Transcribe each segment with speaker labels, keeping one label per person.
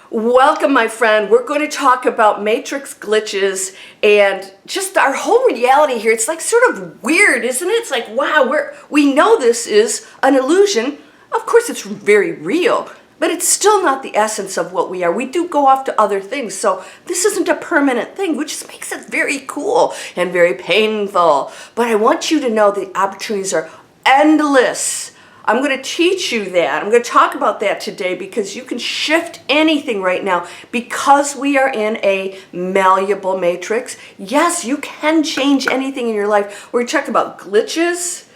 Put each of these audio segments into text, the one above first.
Speaker 1: Welcome, my friend. We're going to talk about matrix glitches and just our whole reality here. It's like sort of weird, isn't it? It's like, wow, we know this is an illusion. Of course, it's very real, but it's still not the essence of what we are. We do go off to other things, so this isn't a permanent thing, which just makes it very cool and very painful. But I want you to know the opportunities are endless. I'm going to teach you that. I'm going to talk about that today because you can shift anything right now because we are in a malleable matrix. Yes, you can change anything in your life. We're going to talk about glitches,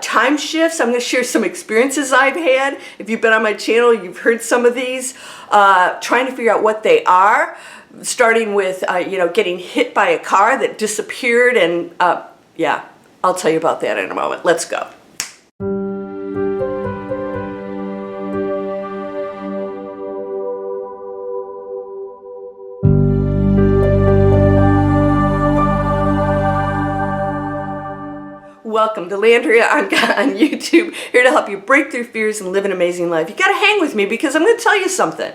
Speaker 1: time shifts. I'm going to share some experiences I've had. If you've been on my channel, you've heard some of these, trying to figure out what they are, starting with, getting hit by a car that disappeared. And yeah, I'll tell you about that in a moment. Let's go. Welcome to Landria, Onkka on YouTube, here to help you break through fears and live an amazing life. You gotta hang with me because I'm gonna tell you something.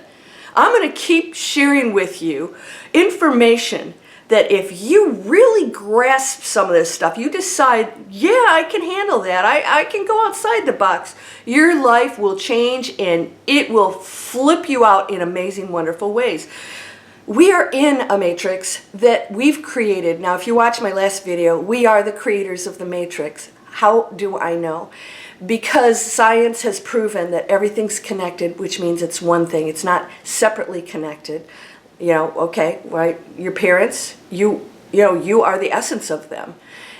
Speaker 1: I'm gonna keep sharing with you information that if you really grasp some of this stuff, you decide, yeah, I can handle that, I can go outside the box, your life will change and it will flip you out in amazing, wonderful ways. We are in a matrix that we've created. Now, if you watch my last video, we are the creators of the matrix. How do I know? Because science has proven that everything's connected, which means it's one thing. It's not separately connected. Okay, right? Your parents, you are the essence of them.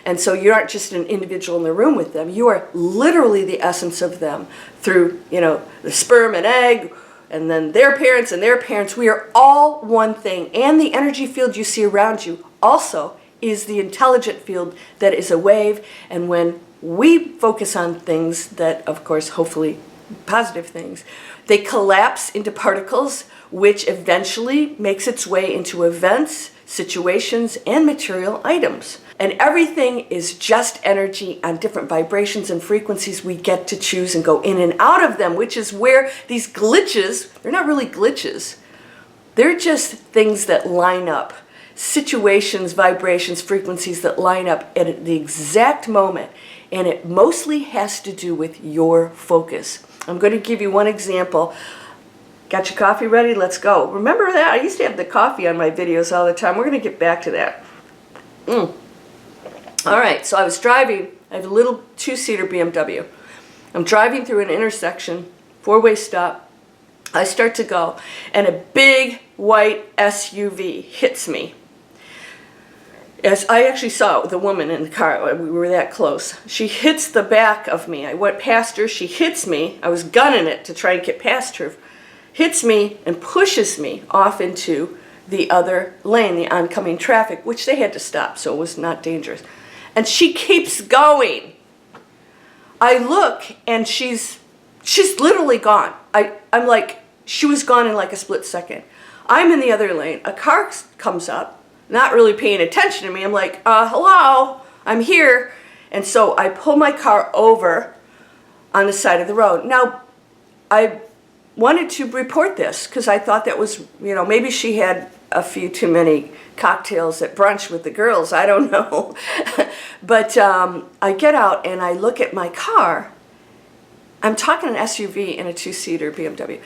Speaker 1: And so you aren't just an individual in the room with them. You are literally the essence of them through, the sperm and egg, and then their parents and their parents. We are all one thing. And the energy field you see around you also is the intelligent field that is a wave. And when we focus on things that, of course, hopefully positive things, they collapse into particles, which eventually makes its way into events, situations, and material items. And everything is just energy on different vibrations and frequencies. We get to choose and go in and out of them, which is where these glitches, they're not really glitches. They're just things that line up. Situations, vibrations, frequencies that line up at the exact moment. And it mostly has to do with your focus. I'm going to give you one example. Got your coffee ready? Let's go. Remember that? I used to have the coffee on my videos all the time. We're going to get back to that. All right, so I was driving. I have a little two-seater BMW. I'm driving through an intersection, four-way stop. I start to go, and a big white SUV hits me. As I actually saw the woman in the car, we were that close. She hits the back of me. I went past her, she hits me. I was gunning it to try and get past her. Hits me and pushes me off into the other lane, the oncoming traffic, which they had to stop, so it was not dangerous. And she keeps going. I look and she's literally gone. I'm like, she was gone in like a split second. I'm in the other lane. A car comes up, not really paying attention to me. I'm like, hello, I'm here. And so I pull my car over on the side of the road. Now, I wanted to report this because I thought that was, maybe she had a few too many cocktails at brunch with the girls. I don't know. But I get out and I look at my car. I'm talking an SUV and a two-seater BMW.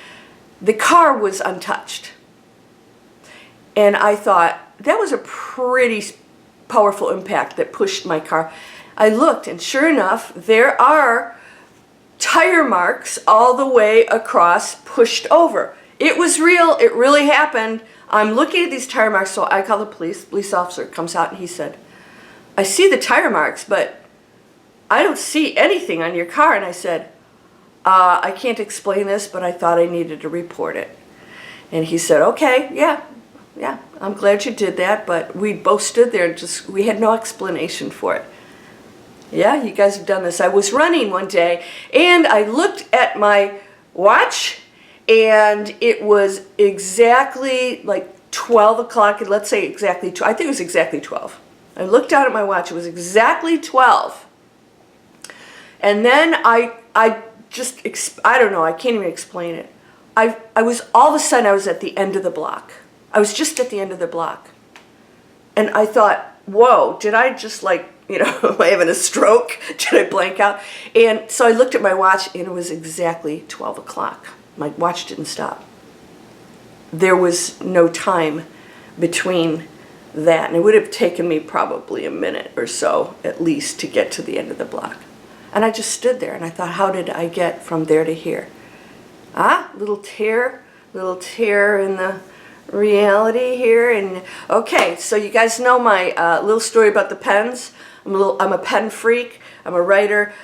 Speaker 1: The car was untouched. And I thought, that was a pretty powerful impact that pushed my car. I looked and sure enough, there are tire marks all the way across, pushed over. It was real. It really happened. I'm looking at these tire marks, so I call the police officer comes out and he said, I see the tire marks, but I don't see anything on your car. And I said, I can't explain this, but I thought I needed to report it. And he said, okay, yeah, I'm glad you did that, but we both stood there and we had no explanation for it. Yeah, you guys have done this. I was running one day and I looked at my watch and it was exactly like 12 o'clock, let's say exactly, I think it was exactly 12. I looked down at my watch, it was exactly 12. And then I don't know, I can't even explain it. I was, all of a sudden I was at the end of the block. I was just at the end of the block. And I thought, whoa, did I just like, am I having a stroke? Did I blank out? And so I looked at my watch and it was exactly 12 o'clock. My watch didn't stop. There was no time between that. And it would have taken me probably a minute or so at least to get to the end of the block. And I just stood there and I thought, how did I get from there to here? Little tear in the reality here. And okay, so you guys know my little story about the pens. I'm a pen freak. I'm a writer.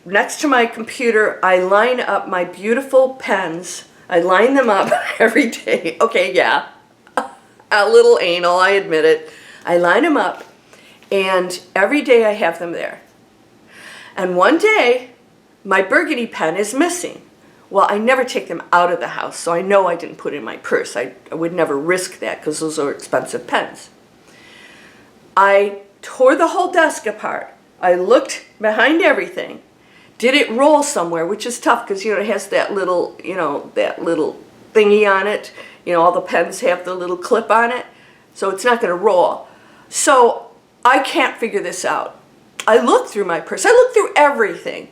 Speaker 1: Next to my computer, I line up my beautiful pens. I line them up every day. Okay, yeah, a little anal, I admit it. I line them up, and every day I have them there. And one day, my burgundy pen is missing. Well, I never take them out of the house, so I know I didn't put it in my purse. I would never risk that because those are expensive pens. I tore the whole desk apart. I looked behind everything. Did it roll somewhere, which is tough because, it has that little, that little thingy on it. All the pens have the little clip on it, so it's not going to roll. So I can't figure this out. I looked through my purse. I looked through everything.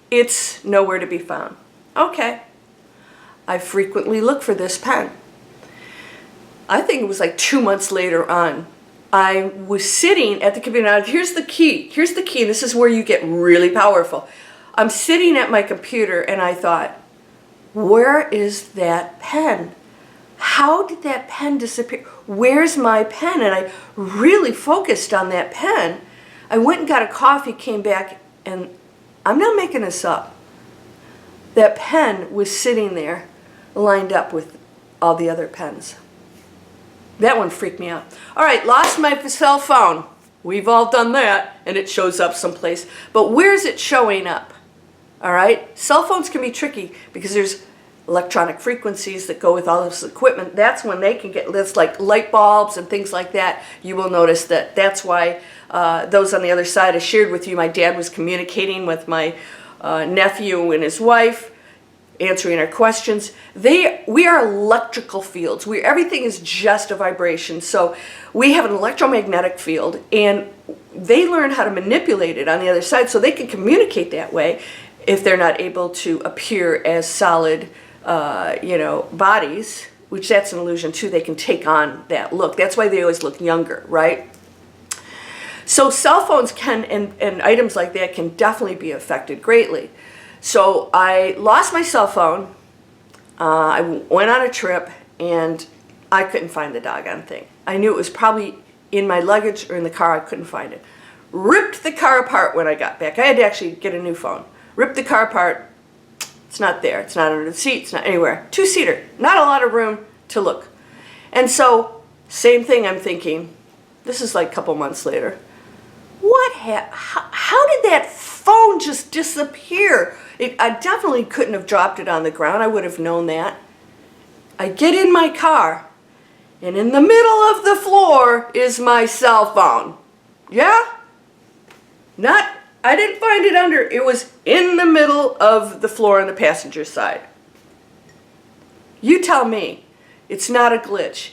Speaker 1: It's nowhere to be found. Okay. I frequently look for this pen. I think it was like 2 months later on. I was sitting at the computer. Now, here's the key. Here's the key. This is where you get really powerful. I'm sitting at my computer and I thought, where is that pen? How did that pen disappear? Where's my pen? And I really focused on that pen. I went and got a coffee, came back, and I'm not making this up. That pen was sitting there lined up with all the other pens. That one freaked me out. All right, lost my cell phone. We've all done that, and it shows up someplace. But where's it showing up? All right, cell phones can be tricky because there's electronic frequencies that go with all this equipment. That's when they can get, that's like light bulbs and things like that. You will notice that that's why those on the other side, I shared with you, my dad was communicating with my nephew and his wife, answering our questions. We are electrical fields. Everything is just a vibration. So we have an electromagnetic field, and they learn how to manipulate it on the other side so they can communicate that way if they're not able to appear as solid, bodies, which that's an illusion too. They can take on that look. That's why they always look younger, right? So cell phones can, and items like that can definitely be affected greatly. So I lost my cell phone. I went on a trip and I couldn't find the doggone thing. I knew it was probably in my luggage or in the car. I couldn't find it. Ripped the car apart when I got back. I had to actually get a new phone. Ripped the car apart. It's not there. It's not under the seat. It's not anywhere. Two-seater. Not a lot of room to look. And so, same thing I'm thinking. This is like a couple months later. How did that phone just disappear? I definitely couldn't have dropped it on the ground. I would have known that. I get in my car, and in the middle of the floor is my cell phone. Yeah? I didn't find it under. It was in the middle of the floor on the passenger side. You tell me. It's not a glitch.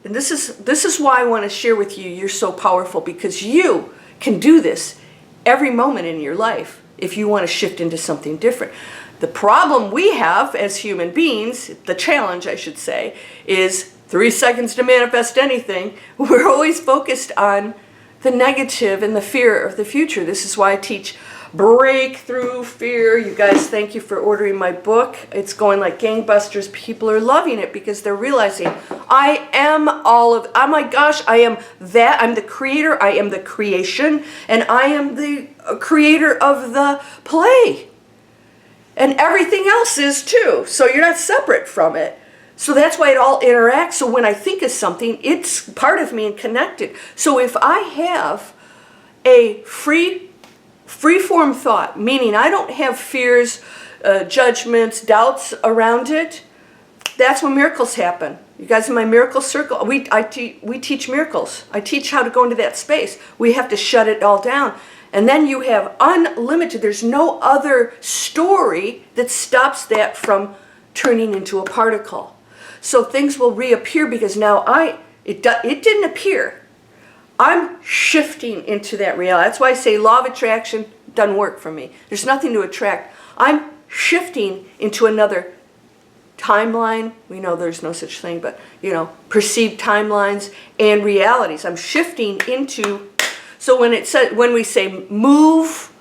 Speaker 1: And this is why I want to share with you, you're so powerful, because you can do this every moment in your life if you want to shift into something different. The problem we have as human beings, the challenge I should say, is 3 seconds to manifest anything. We're always focused on the negative and the fear of the future. This is why I teach Breakthrough Fear. You guys, thank you for ordering my book. It's going like gangbusters. People are loving it because they're realizing I am all of, oh my gosh, I am that. I'm the creator. I am the creation. And I am the creator of the play. And everything else is too. So you're not separate from it. So that's why it all interacts. So when I think of something, it's part of me and connected. So if I have a free-form thought, meaning I don't have fears, judgments, doubts around it, that's when miracles happen. You guys in my miracle circle, we teach miracles. I teach how to go into that space. We have to shut it all down. And then you have unlimited, there's no other story that stops that from turning into a particle. So things will reappear because now it didn't appear. I'm shifting into that reality. That's why I say law of attraction doesn't work for me. There's nothing to attract. I'm shifting into another timeline. We know there's no such thing, but perceived timelines and realities. I'm shifting into. So when we say move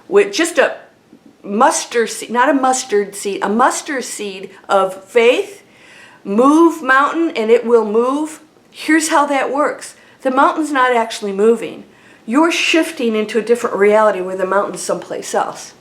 Speaker 1: with just a mustard seed, not a mustard seed, a mustard seed of faith, move mountain and it will move. Here's how that works. The mountain's not actually moving. You're shifting into a different reality where the mountain's someplace else.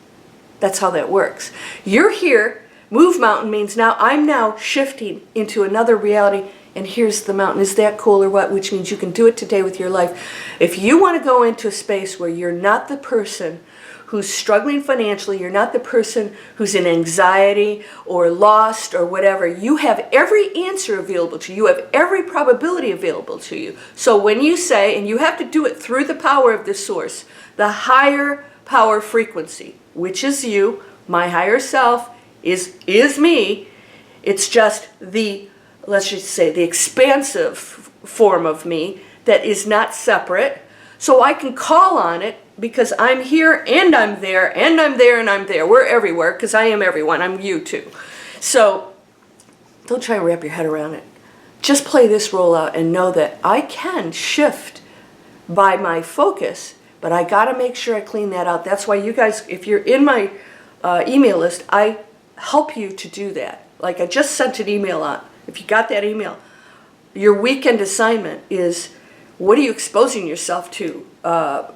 Speaker 1: That's how that works. You're here. Move mountain means I'm now shifting into another reality, and here's the mountain. Is that cool or what? Which means you can do it today with your life. If you want to go into a space where you're not the person who's struggling financially, you're not the person who's in anxiety or lost or whatever, you have every answer available to you. You have every probability available to you. So when you say, and you have to do it through the power of the source, the higher power frequency, which is you, my higher self, is me. It's just let's just say the expansive form of me that is not separate. So I can call on it because I'm here and I'm there and I'm there and I'm there. We're everywhere because I am everyone. I'm you too. So don't try and wrap your head around it. Just play this role out and know that I can shift by my focus, but I got to make sure I clean that out. That's why you guys, if you're in my email list, I help you to do that. Like I just sent an email out. If you got that email, your weekend assignment is, what are you exposing yourself to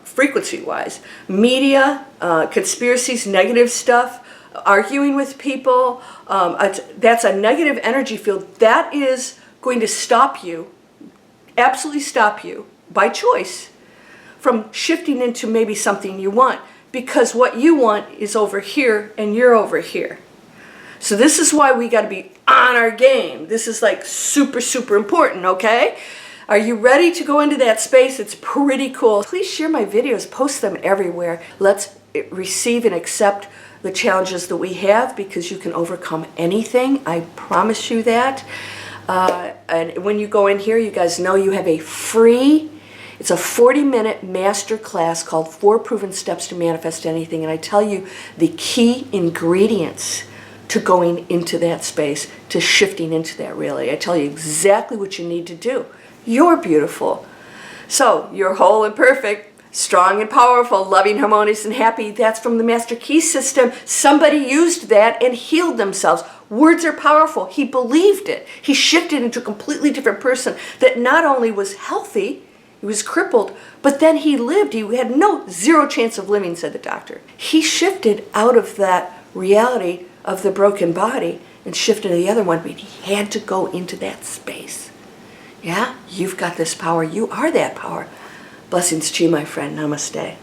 Speaker 1: frequency-wise? Media, conspiracies, negative stuff, arguing with people. That's a negative energy field. That is going to stop you, absolutely stop you, by choice, from shifting into maybe something you want. Because what you want is over here and you're over here. So this is why we got to be on our game. This is like super, super important, okay? Are you ready to go into that space? It's pretty cool. Please share my videos, post them everywhere. Let's receive and accept the challenges that we have because you can overcome anything. I promise you that. And when you go in here, you guys know you have it's a 40-minute master class called 4 Proven Steps to Manifest Anything. And I tell you the key ingredients to going into that space, to shifting into that reality. I tell you exactly what you need to do. You're beautiful. So you're whole and perfect, strong and powerful, loving, harmonious, and happy. That's from the Master Key System. Somebody used that and healed themselves. Words are powerful. He believed it. He shifted into a completely different person that not only was healthy, he was crippled, but then he lived. He had zero chance of living, said the doctor. He shifted out of that reality of the broken body and shifted to the other one, but he had to go into that space. Yeah, you've got this power. You are that power. Blessings to you, my friend. Namaste.